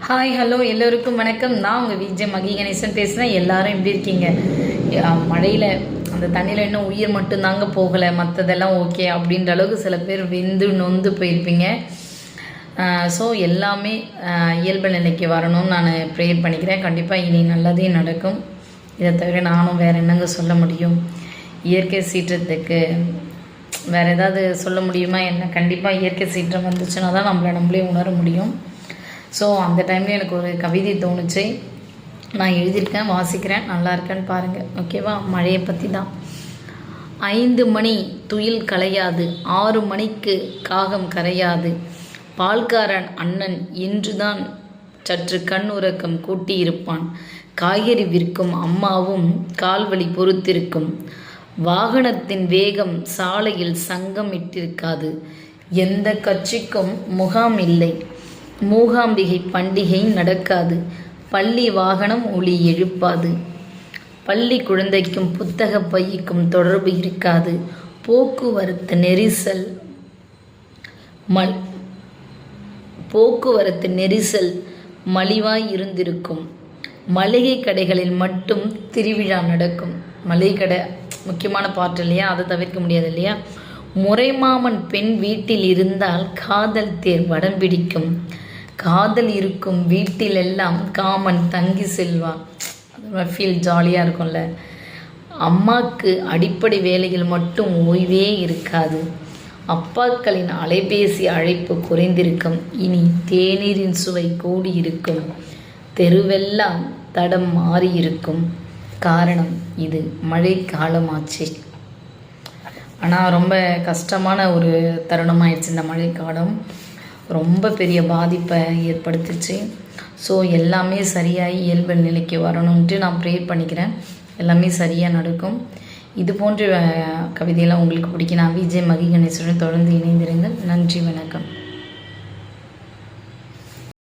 Hi hello எல்லோருக்கும் வணக்கம். நான் உங்கள் விஜய் மகி கணேசன் பேசுகிறேன். எல்லாரும் எப்படி இருக்கீங்க? மழையில் அந்த தண்ணியில் இன்னும் உயிர் மட்டும்தாங்க போகலை, மற்றதெல்லாம் ஓகே அப்படின்ற அளவுக்கு சில பேர் வெந்து நொந்து போயிருப்பீங்க. ஸோ எல்லாமே இயல்பு நிலைக்கு வரணும்னு நான் ப்ரேயர் பண்ணிக்கிறேன். கண்டிப்பாக இனி நல்லதே நடக்கும். இதை தவிர நானும் வேறு என்னங்க சொல்ல முடியும்? இயற்கை சீற்றத்துக்கு வேறு ஏதாவது சொல்ல முடியுமா என்ன? கண்டிப்பாக இயற்கை சீற்றம் வந்துச்சுன்னா தான் நம்மளே உணர முடியும். ஸோ அந்த டைமில் எனக்கு ஒரு கவிதை தோணுச்சு, நான் எழுதியிருக்கேன், வாசிக்கிறேன், நல்லா இருக்கேன்னு பாருங்கள். ஓகேவா? மழையை பற்றி தான். 5 மணி துயில் கலையாது, 6 மணிக்கு காகம் கரையாது, பால்காரன் அண்ணன் இன்றுதான் சற்று கண் உறக்கம் கூட்டியிருப்பான், காய்கறி விற்கும் அம்மாவும் கால்வழி பொறுத்திருக்கும், வாகனத்தின் வேகம் சாலையில் சங்கமிட்டிருக்காது, எந்த கட்சிக்கும் முகாம் இல்லை, மூகாம்பிகை பண்டிகை நடக்காது, பள்ளி வாகனம் ஒளி எழுப்பாது, பள்ளி குழந்தைக்கும் புத்தக பைக்கும் தொடர்பு இருக்காது, போக்குவரத்து நெரிசல் மலிவாய் இருந்திருக்கும், மளிகை கடைகளில் மட்டும் திருவிழா நடக்கும். மளிகை கடை முக்கியமான பார்ட் இல்லையா, அதை தவிர்க்க முடியாது இல்லையா? முறைமாமன் பெண் வீட்டில் இருந்தால் காதல் தேர் வடம் பிடிக்கும், காதல் இருக்கும் வீட்டிலெல்லாம் காமன் தங்கி செல்வான். அது ஃபீல் ஜாலியாக இருக்கும்ல. அம்மாவுக்கு அடிப்படை வேலைகள் மட்டும் ஓய்வே இருக்காது, அப்பாக்களின் அலைபேசி அழைப்பு குறைந்திருக்கும், இனி தேநீரின் சுவை கூடியிருக்கும், தெருவெல்லாம் தடம் மாறியிருக்கும். காரணம் இது மழை காலமாச்சு. ஆனால் ரொம்ப கஷ்டமான ஒரு தருணமாயிடுச்சு. இந்த மழை காலம் ரொம்ப பெரிய பாதிப்பை ஏற்படுத்துச்சு. ஸோ எல்லாமே சரியாகி இயல்பு நிலைக்கு வரணுன்ட்டு நான் ப்ரேயர் பண்ணிக்கிறேன். எல்லாமே சரியாக நடக்கும். இது போன்ற கவிதையெல்லாம் உங்களுக்கு பிடிக்கும். நான் விஜய் மகி கணேசனுடன் தொடர்ந்து இணைந்திருங்கள். நன்றி, வணக்கம்.